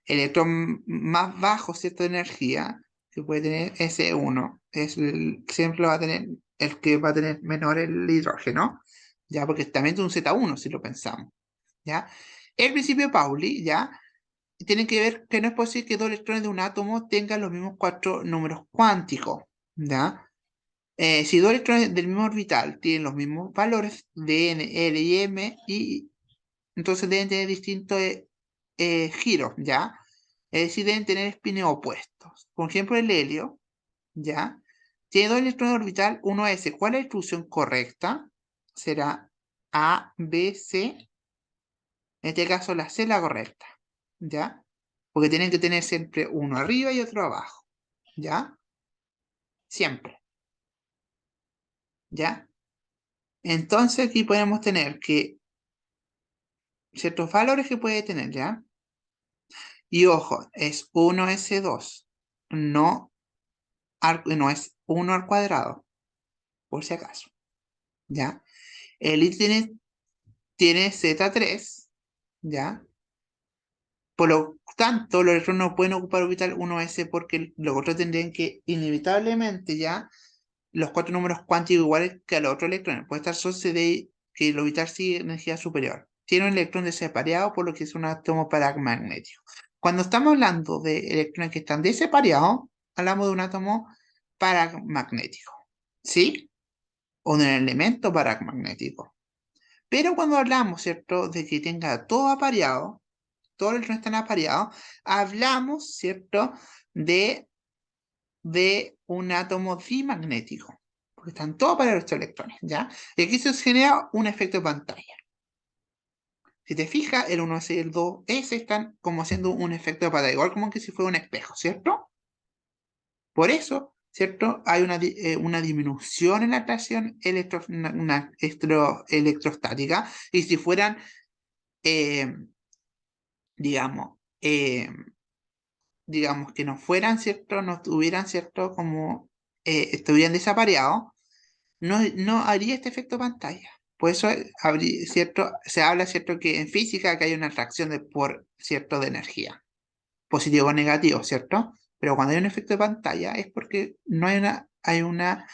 electrón más bajo, ¿cierto? De energía, que puede tener S1. Siempre va a tener el que va a tener menor el hidrógeno, ¿ya? Porque también es un Z1, si lo pensamos, ¿ya? El principio de Pauli, ¿ya? Tiene que ver que no es posible que dos electrones de un átomo tengan los mismos 4 números cuánticos, ¿ya? Si dos electrones del mismo orbital tienen los mismos valores de N, L y M, y entonces deben tener distintos giros, ¿ya? Es decir, deben tener espines opuestos. Por ejemplo, el helio, ¿ya? Tiene dos electrones de orbital 1s. ¿Cuál es la distribución correcta? Será A, B, C. En este caso, la C es la correcta, ¿ya? porque tienen que tener siempre uno arriba y otro abajo, ¿ya? Siempre, ¿ya? Entonces aquí podemos tener que ciertos valores que puede tener, ¿ya? Y ojo, es 1s2, no, no es 1 al cuadrado, por si acaso, ¿ya? El i tiene z3, ¿ya? Por lo tanto, los electrones no pueden ocupar orbital 1s porque los otros tendrían que inevitablemente ya los cuatro números cuánticos iguales que a los otros electrones. Puede estar solo de que el orbital sigue energía superior. Tiene un electrón deseparado, por lo que es un átomo paramagnético. Cuando estamos hablando de electrones que están deseparados, hablamos de un átomo paramagnético. ¿Sí? O de un elemento paramagnético. Pero cuando hablamos, ¿cierto?, de que tenga todo apareado, todos los electrones están apareados, hablamos, ¿cierto?, de un átomo dimagnético, porque están todos para estos electrones, ¿ya? Y aquí se genera un efecto de pantalla. Si te fijas, el 1s y el 2s están como haciendo un efecto de pantalla, igual como que si fuera un espejo, ¿cierto? Por eso, ¿cierto? Hay una disminución en la atracción electrostática, y si fueran, eh, digamos, digamos que no fueran, ¿cierto? No tuvieran, ¿cierto? Como estuvieran desapareados, no haría este efecto pantalla. Por eso ¿cierto? Se habla, ¿cierto?, que en física que hay una atracción por, ¿cierto?, de energía, positivo o negativo, ¿cierto? Pero cuando hay un efecto de pantalla es porque no hay una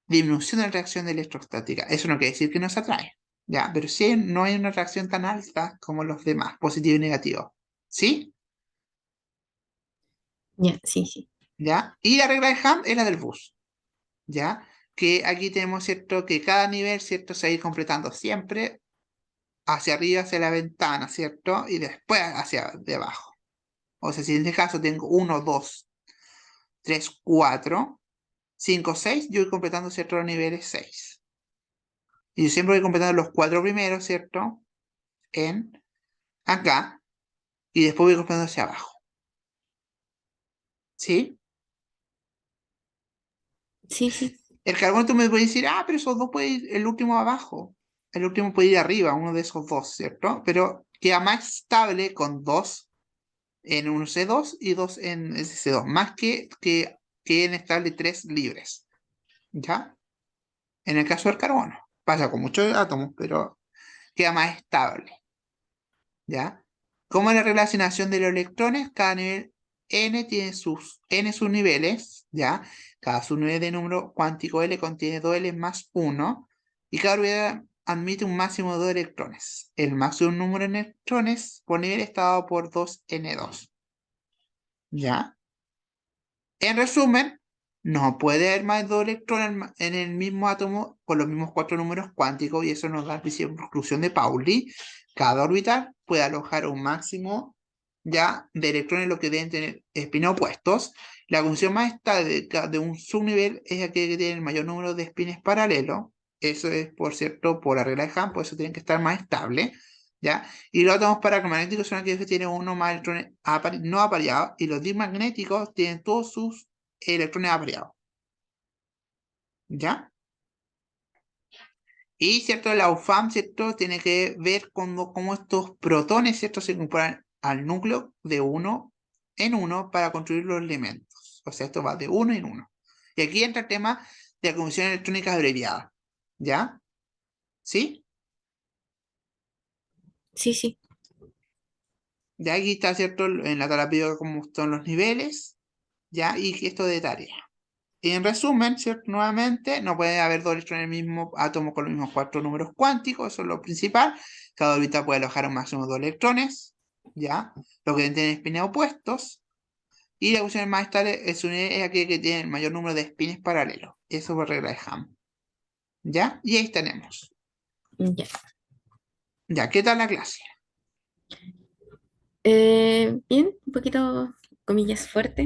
disminución de la reacción electrostática. Eso no quiere decir que no se atrae, ¿ya? Pero sí no hay una reacción tan alta como los demás, positivo y negativo. ¿Sí? Ya, sí, sí. ¿Ya? Y la regla de Hund es la del bus, ¿ya? Que aquí tenemos, ¿cierto?, que cada nivel, ¿cierto?, se va a ir completando siempre hacia arriba, hacia la ventana, ¿cierto? Y después hacia debajo. O sea, si en este caso tengo 1, 2, 3, 4, 5, 6, yo voy completando, ¿cierto?, los niveles 6. Y yo siempre voy completando los 4 primeros, ¿cierto?, en acá, y después voy completando hacia abajo. ¿Sí? Sí, sí. El carbono tú me puedes decir, pero esos dos puede ir, el último abajo. El último puede ir arriba, uno de esos dos, ¿cierto? Pero queda más estable con 2 en un C2 y 2 en ese C2, más que en estable 3 libres, ¿ya? En el caso del carbono, pasa con muchos átomos, pero queda más estable, ¿ya? Como la relacionación de los electrones, cada nivel n tiene sus n subniveles, ¿ya? Cada subnivel de número cuántico L contiene 2L más 1, y cada orbital admite un máximo de 2 electrones. El máximo número de electrones por nivel está dado por 2n2, ¿ya? En resumen, no puede haber más de 2 electrones en el mismo átomo con los mismos 4 números cuánticos, y eso nos da la conclusión de Pauli. Cada orbital puede alojar un máximo ya de electrones, lo que deben tener espines opuestos. La función más estable de un subnivel es aquel que tiene el mayor número de espines paralelos. Eso es, por cierto, por la regla de Hahn, por eso tienen que estar más estables, ¿ya? Y los átomos paramagnéticos son aquellos que tienen uno más electrones no apareados, y los dimagnéticos tienen todos sus electrones apareados, ¿ya? Y, ¿cierto? La UFAM, ¿cierto?, tiene que ver cómo estos protones, ¿cierto?, se incorporan al núcleo de uno en uno para construir los elementos. O sea, esto va de uno en uno. Y aquí entra el tema de la combustión electrónica abreviada, ¿ya? ¿Sí? Sí, sí. De aquí está, ¿cierto?, en la tabla periódica cómo están los niveles, ¿ya? Y esto de tarea. Y en resumen, ¿cierto? Nuevamente, no puede haber dos electrones en el mismo átomo con los mismos 4 números cuánticos, eso es lo principal. Cada órbita puede alojar un máximo de 2 electrones, ¿ya? Lo que tienen espines opuestos. Y la fusión más estable es aquel que tiene el mayor número de espines paralelos. Eso por regla de Hahn, ¿ya? Y ahí tenemos. Ya. ¿Ya? ¿Qué tal la clase? Bien, un poquito, comillas, fuerte.